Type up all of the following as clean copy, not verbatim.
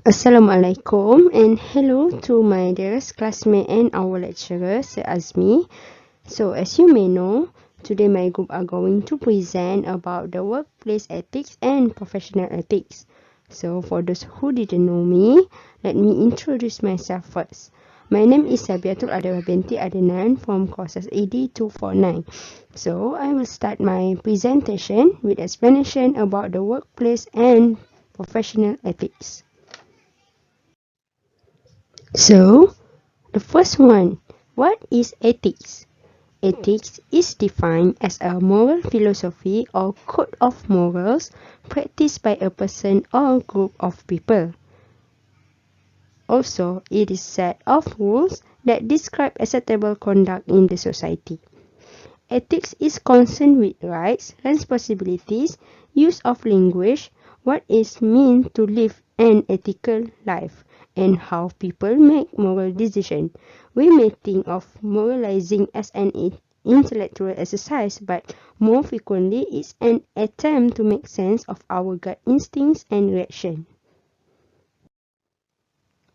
Assalamualaikum and hello to my dearest classmate and our lecturer, Sir Azmi. So as you may know, today my group are going to present about the workplace ethics and professional ethics. So for those who didn't know me, let me introduce myself first. My name is Sabiatul Adawah binti Adnan from courses AD 249. So I will start my presentation with explanation about the workplace and professional ethics. So, the first one, what is ethics? Ethics is defined as a moral philosophy or code of morals practiced by a person or group of people. Also, it is a set of rules that describe acceptable conduct in the society. Ethics is concerned with rights, responsibilities, use of language, what is meant to live an ethical life, and how people make moral decisions. We may think of moralizing as an intellectual exercise, but more frequently it's an attempt to make sense of our gut instincts and reactions.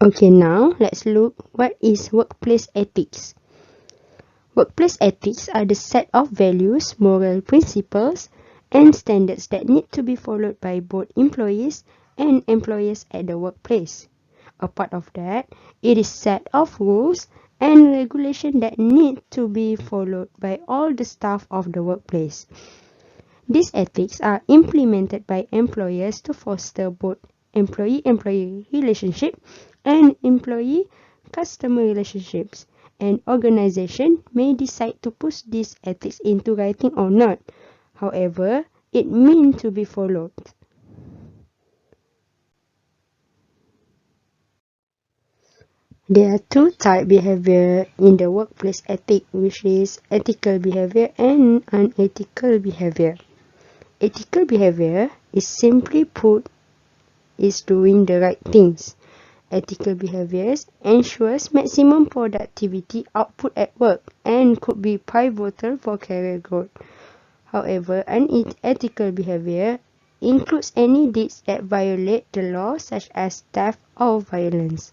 Okay, now let's look what is workplace ethics. Workplace ethics are the set of values, moral principles, and standards that need to be followed by both employees and employers at the workplace. A part of that, it is set of rules and regulations that need to be followed by all the staff of the workplace. These ethics are implemented by employers to foster both employee-employee relationship and employee-customer relationships. An organization may decide to push these ethics into writing or not. However, it means to be followed. There are two types of behavior in the workplace ethic, which is ethical behavior and unethical behavior. Ethical behavior is simply put is doing the right things. Ethical behaviors ensures maximum productivity output at work and could be pivotal for career growth. However, unethical behavior includes any deeds that violate the law such as theft or violence.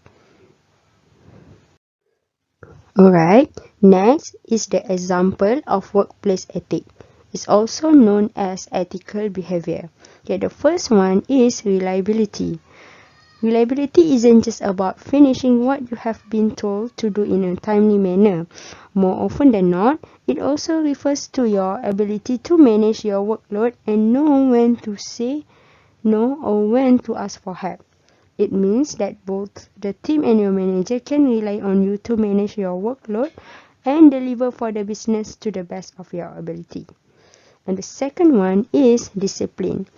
Alright, next is the example of workplace ethic. It's also known as ethical behavior. Okay, the first one is reliability. Reliability isn't just about finishing what you have been told to do in a timely manner. More often than not, it also refers to your ability to manage your workload and know when to say no or when to ask for help. It means that both the team and your manager can rely on you to manage your workload and deliver for the business to the best of your ability. And the second one is discipline.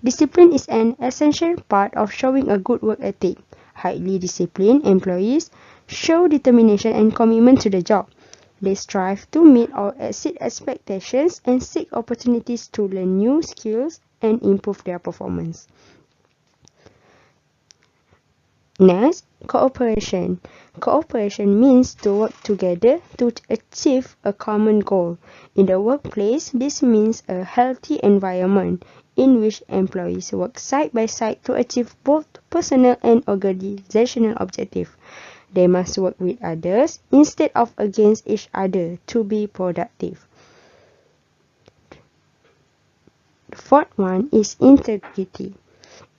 Discipline is an essential part of showing a good work ethic. Highly disciplined employees show determination and commitment to the job. They strive to meet or exceed expectations and seek opportunities to learn new skills and improve their performance. Next, cooperation. Cooperation means to work together to achieve a common goal. In the workplace, this means a healthy environment in which employees work side by side to achieve both personal and organizational objectives. They must work with others instead of against each other to be productive. The fourth one is integrity.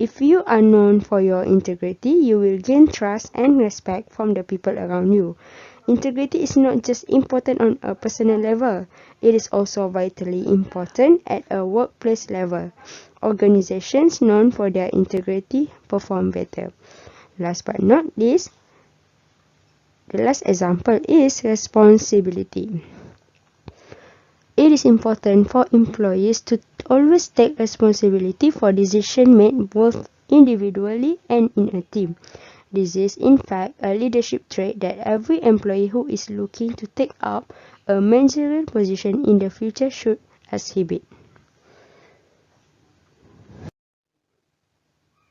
If you are known for your integrity, you will gain trust and respect from the people around you. Integrity is not just important on a personal level, it is also vitally important at a workplace level. Organizations known for their integrity perform better. Last but not least, the last example is responsibility. It is important for employees to always take responsibility for decisions made both individually and in a team. This is in fact a leadership trait that every employee who is looking to take up a managerial position in the future should exhibit.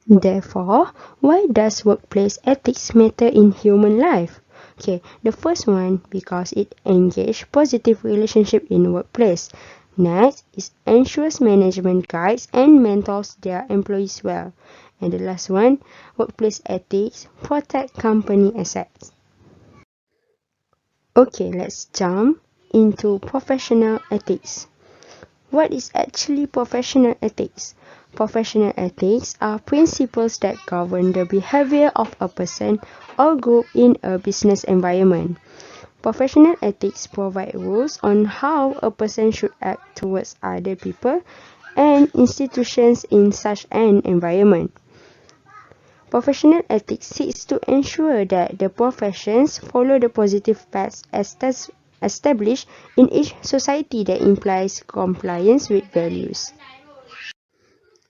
Therefore, why does workplace ethics matter in human life? Okay, the first one, because it engages positive relationship in workplace. Next is ensures management guides and mentors their employees well. And the last one, workplace ethics protect company assets. Okay, let's jump into professional ethics. What is actually professional ethics? Professional ethics are principles that govern the behavior of a person or group in a business environment. Professional ethics provide rules on how a person should act towards other people and institutions in such an environment. Professional ethics seeks to ensure that the professions follow the positive paths established in each society that implies compliance with values.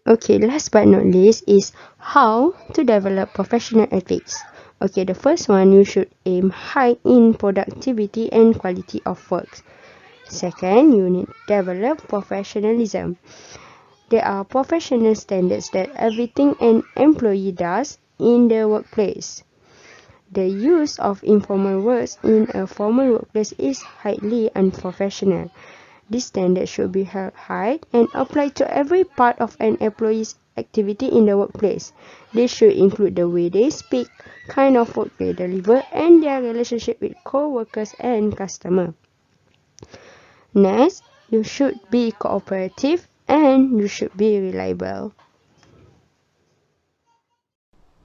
Okay, last but not least is how to develop professional ethics. Okay, the first one, you should aim high in productivity and quality of work. Second, you need to develop professionalism. There are professional standards that everything an employee does in the workplace. The use of informal words in a formal workplace is highly unprofessional. This standard should be held high and applied to every part of an employee's activity in the workplace. This should include the way they speak, kind of work they deliver, and their relationship with co-workers and customers. Next, you should be cooperative and you should be reliable.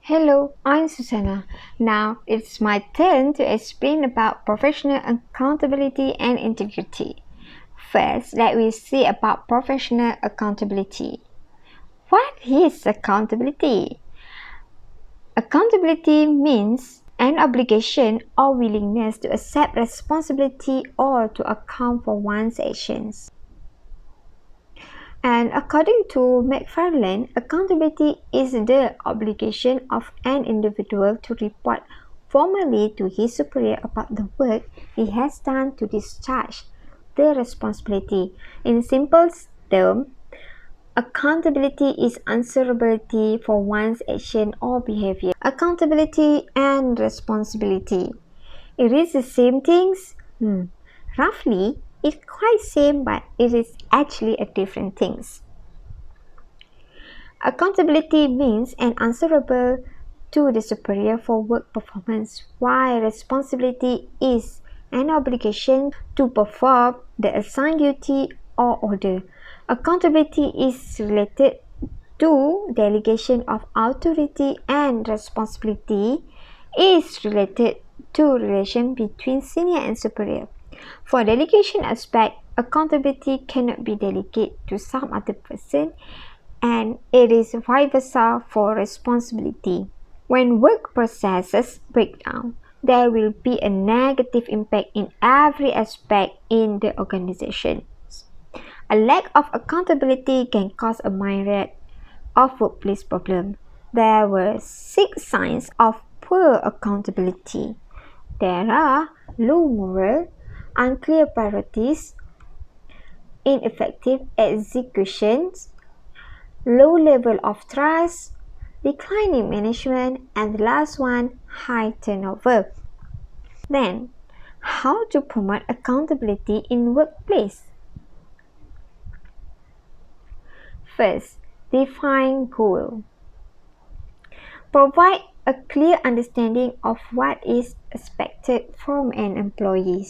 Hello, I'm Susanna. Now it's my turn to explain about professional accountability and integrity. First, let me see about professional accountability. What is accountability? Accountability means an obligation or willingness to accept responsibility or to account for one's actions. And according to McFarlane, accountability is the obligation of an individual to report formally to his superior about the work he has done to discharge the responsibility. In simple terms, accountability is answerability for one's action or behavior. Accountability and responsibility. It is the same things? Roughly, it's quite same, but it is actually a different things. Accountability means an answerable to the superior for work performance, while responsibility is an obligation to perform the assigned duty or order. Accountability is related to delegation of authority, and responsibility is related to relation between senior and superior. For delegation aspect, accountability cannot be delegated to some other person, and it is vice versa for responsibility. When work processes break down, there will be a negative impact in every aspect in the organization. A lack of accountability can cause a myriad of workplace problems. There were 6 signs of poor accountability. There are low morale, unclear priorities, ineffective executions, low level of trust, declining management, and the last one, high turnover. Then, how to promote accountability in workplace? First, define goal. Provide a clear understanding of what is expected from an employee.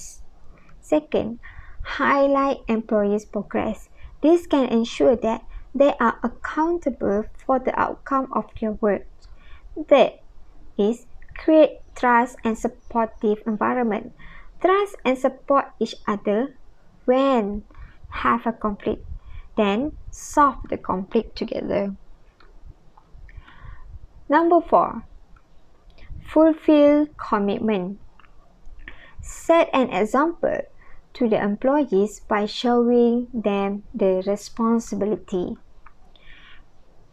Second, highlight employees' progress. This can ensure that they are accountable for the outcome of their work. Third is create trust and supportive environment. Trust and support each other when have a conflict. Then solve the conflict together. Number 4. Fulfill commitment. Set an example to the employees by showing them the responsibility.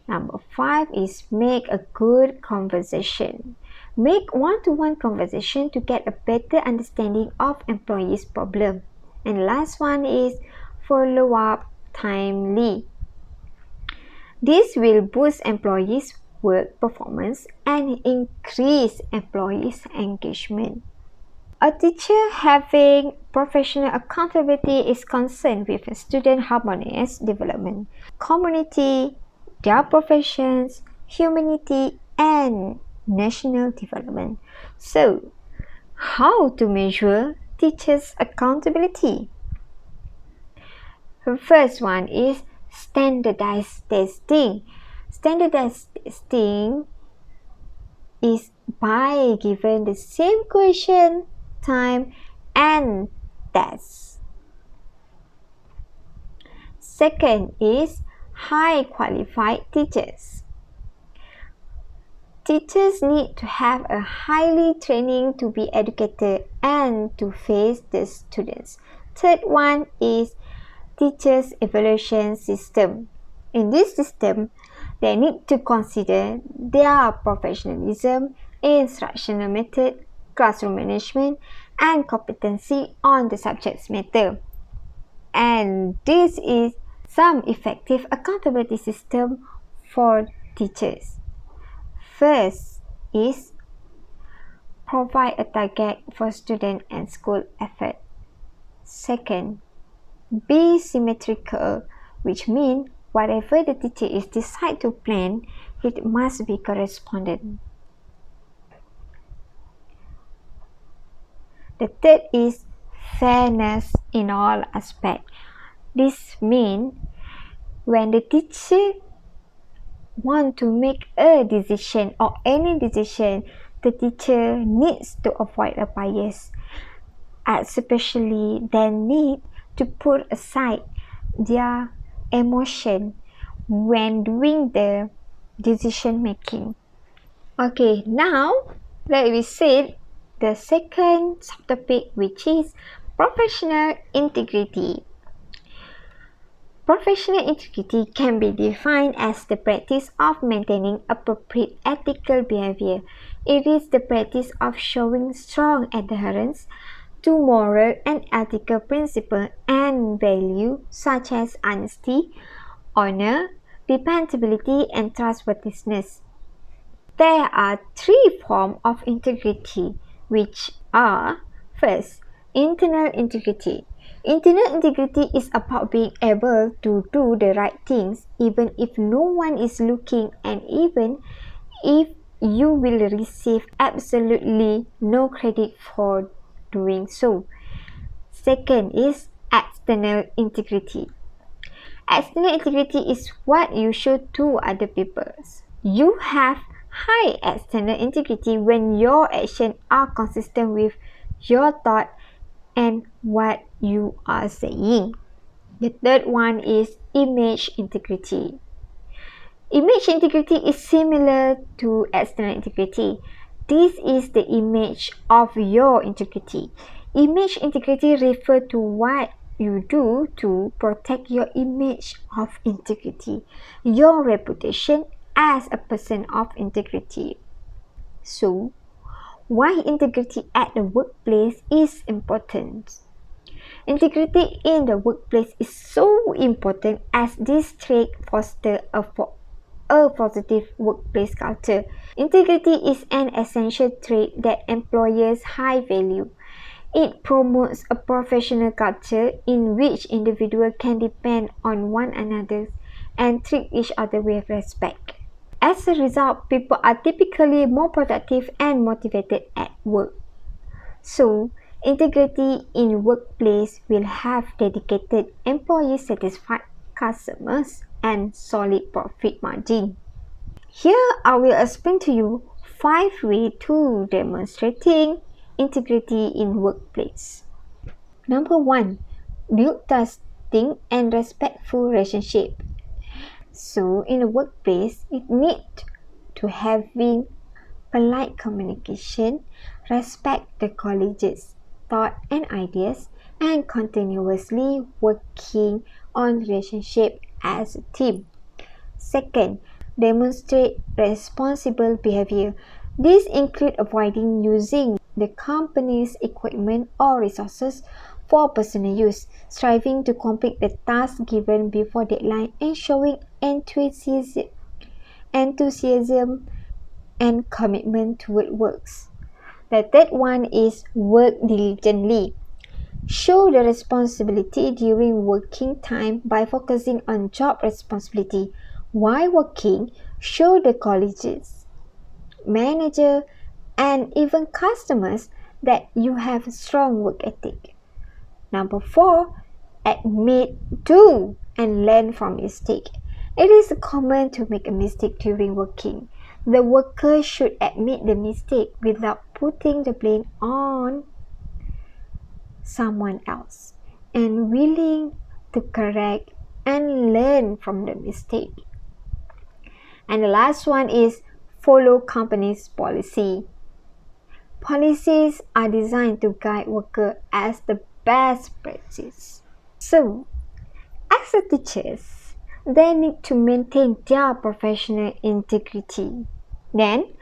Number 5 is make a good conversation. Make one-to-one conversation to get a better understanding of employees' problem. And last one is follow up timely. This will boost employees' work performance and increase employees' engagement. A teacher having professional accountability is concerned with student harmonious development, community, their professions, humanity, and national development. So, how to measure teachers' accountability? The first one is standardized testing. Standardized testing is by given the same question, time, and tests. Second is high qualified teachers. Teachers need to have a highly training to be educated and to face the students. Third one is teachers evaluation system. In this system, they need to consider their professionalism, instructional method, classroom management, and competency on the subject matter. And this is some effective accountability system for teachers. First is provide a target for student and school effort. Second, be symmetrical, which means whatever the teacher is decide to plan, it must be correspondent. The third is fairness in all aspects. This means when the teacher want to make a decision or any decision, the teacher needs to avoid a bias, especially they need to put aside their emotion when doing the decision making. Okay, now let me say the second subtopic, which is professional integrity. Professional integrity can be defined as the practice of maintaining appropriate ethical behavior. It is the practice of showing strong adherence to moral and ethical principles and values such as honesty, honor, dependability, and trustworthiness. There are three forms of integrity, which are: first, internal integrity. Internal integrity is about being able to do the right things even if no one is looking and even if you will receive absolutely no credit for doing so. Second is external integrity. External integrity is what you show to other people. You have high external integrity when your actions are consistent with your thought and what you are saying. The third one is image integrity. Image integrity is similar to external integrity. This is the image of your integrity. Image integrity refers to what you do to protect your image of integrity, your reputation as a person of integrity. So, why integrity at the workplace is important? Integrity in the workplace is so important as this trait fosters a positive workplace culture. Integrity is an essential trait that employers high value. It promotes a professional culture in which individuals can depend on one another and treat each other with respect. As a result, people are typically more productive and motivated at work. So, integrity in workplace will have dedicated employees, satisfied customers, and solid profit margin. Here, I will explain to you 5 ways to demonstrating integrity in workplace. Number 1, build trusting and respectful relationship. So, in the workplace, it needs to having polite communication, respect the colleagues' thought and ideas, and continuously working on relationship as a team. Second, demonstrate responsible behavior. This includes avoiding using the company's equipment or resources for personal use, striving to complete the task given before deadline, and showing enthusiasm and commitment toward works. The third one is work diligently. Show the responsibility during working time by focusing on job responsibility. While working, Show the colleges, manager, and even customers that you have a strong work ethic. Number 4, admit to and learn from mistake. It is common to make a mistake during working. The worker should admit the mistake without putting the blame on someone else and willing to correct and learn from the mistake. And the last one is follow company's policy. Policies are designed to guide workers as the best practice. So, as a teachers, they need to maintain their professional integrity. Then,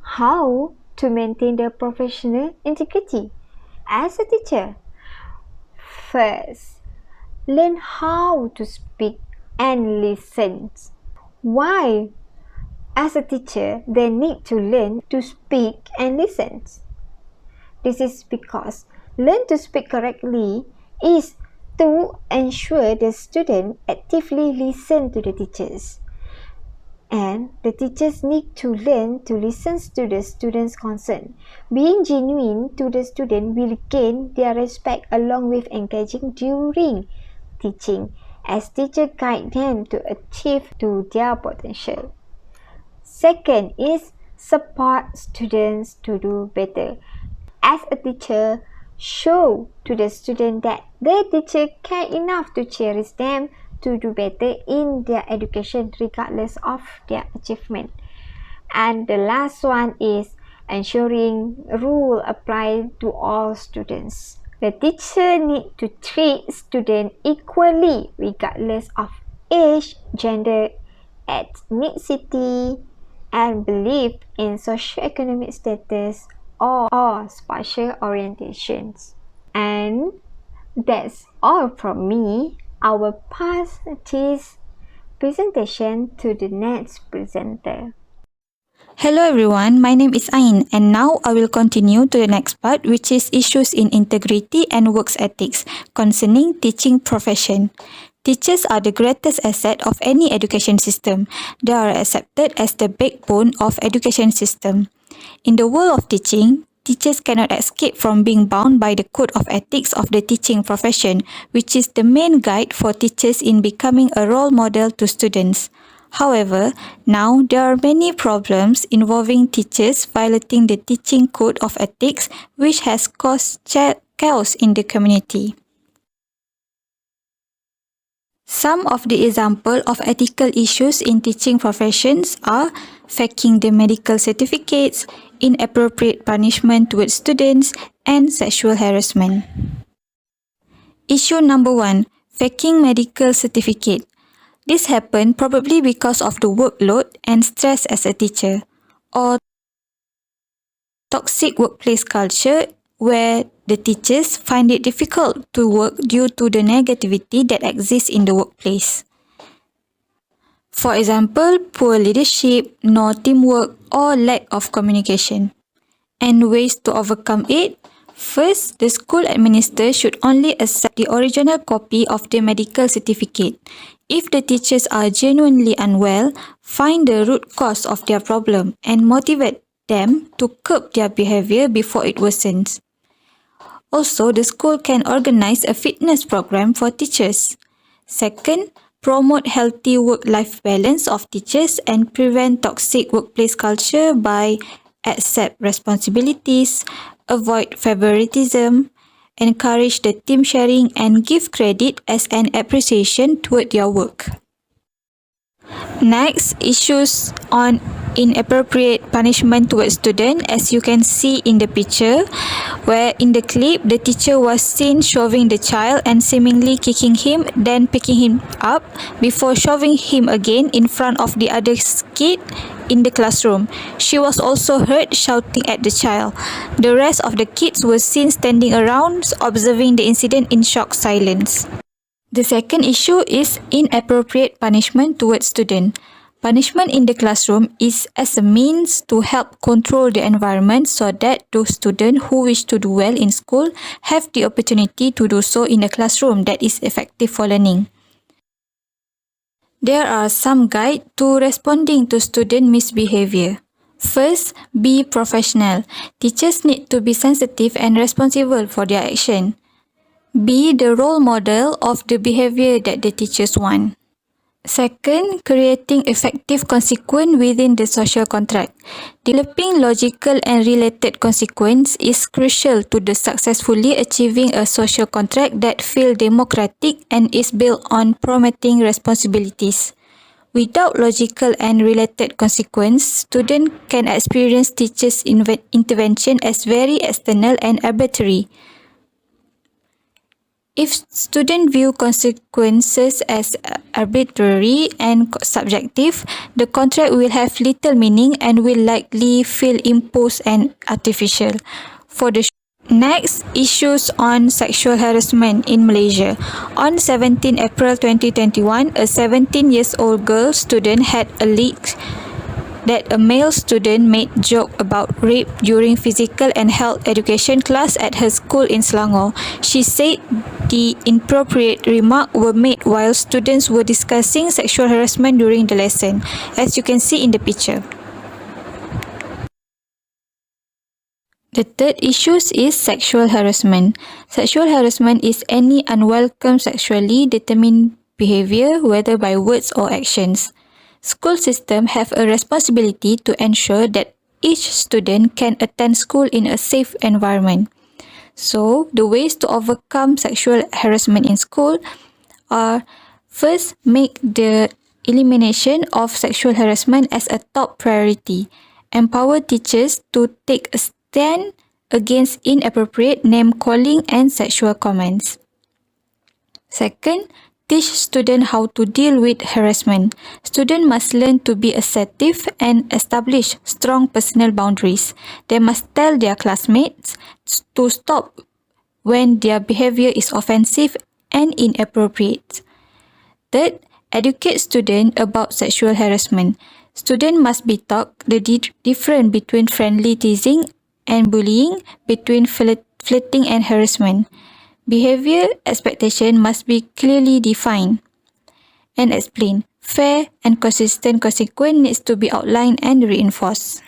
how to maintain their professional integrity? As a teacher, first, learn how to speak and listen. Why? As a teacher, they need to learn to speak and listen. This is because learn to speak correctly is to ensure the student actively listen to the teachers. And the teachers need to learn to listen to the student's concern. Being genuine to the student will gain their respect along with engaging during teaching, as teachers guide them to achieve to their potential. Second is support students to do better. As a teacher, show to the student that their teacher care enough to cherish them to do better in their education regardless of their achievement. And the last one is ensuring rule apply to all students. The teacher need to treat students equally regardless of age, gender, ethnicity, and belief in socioeconomic status or spatial orientations. And that's all from me. I will pass this presentation to the next presenter. Hello everyone, my name is Ain and now I will continue to the next part, which is issues in integrity and works ethics concerning teaching profession. Teachers are the greatest asset of any education system. They are accepted as the backbone of education system. In the world of teaching, teachers cannot escape from being bound by the code of ethics of the teaching profession, which is the main guide for teachers in becoming a role model to students. However, now there are many problems involving teachers violating the teaching code of ethics, which has caused chaos in the community. Some of the examples of ethical issues in teaching professions are faking the medical certificates, inappropriate punishment towards students, and sexual harassment. Issue number 1. Faking medical certificate. This happened probably because of the workload and stress as a teacher, or toxic workplace culture where the teachers find it difficult to work due to the negativity that exists in the workplace. For example, poor leadership, no teamwork, or lack of communication. And ways to overcome it. First, the school administrator should only accept the original copy of the medical certificate. If the teachers are genuinely unwell, find the root cause of their problem and motivate them to curb their behavior before it worsens. Also, the school can organize a fitness program for teachers. Second, promote healthy work-life balance of teachers and prevent toxic workplace culture by accept responsibilities, avoid favoritism, encourage the team sharing, and give credit as an appreciation toward their work. Next, issues on inappropriate punishment towards students, as you can see in the picture, where in the clip, the teacher was seen shoving the child and seemingly kicking him, then picking him up before shoving him again in front of the other kid in the classroom. She was also heard shouting at the child. The rest of the kids were seen standing around, observing the incident in shocked silence. The second issue is inappropriate punishment towards students. Punishment in the classroom is as a means to help control the environment so that those students who wish to do well in school have the opportunity to do so in a classroom that is effective for learning. There are some guides to responding to student misbehavior. First, be professional. Teachers need to be sensitive and responsible for their action. Be the role model of the behavior that the teachers want. Second, creating effective consequence within the social contract. Developing logical and related consequence is crucial to the successfully achieving a social contract that feels democratic and is built on promoting responsibilities. Without logical and related consequence, students can experience teachers' intervention as very external and arbitrary. If students view consequences as arbitrary and subjective, the contract will have little meaning and will likely feel imposed and artificial. For the next, issues on sexual harassment in Malaysia. On 17 April 2021, a 17-year-old girl student had alleged that a male student made joke about rape during physical and health education class at her school in Selangor. She said the inappropriate remarks were made while students were discussing sexual harassment during the lesson, as you can see in the picture. The third issue is sexual harassment. Sexual harassment is any unwelcome sexually determined behavior, whether by words or actions. School systems have a responsibility to ensure that each student can attend school in a safe environment. So, the ways to overcome sexual harassment in school are: first, make the elimination of sexual harassment as a top priority. Empower teachers to take a stand against inappropriate name-calling and sexual comments. Second, teach students how to deal with harassment. Students must learn to be assertive and establish strong personal boundaries. They must tell their classmates to stop when their behavior is offensive and inappropriate. Third, educate students about sexual harassment. Students must be taught the difference between friendly teasing and bullying, between flirting and harassment. Behavior expectation must be clearly defined and explained. Fair and consistent consequence needs to be outlined and reinforced.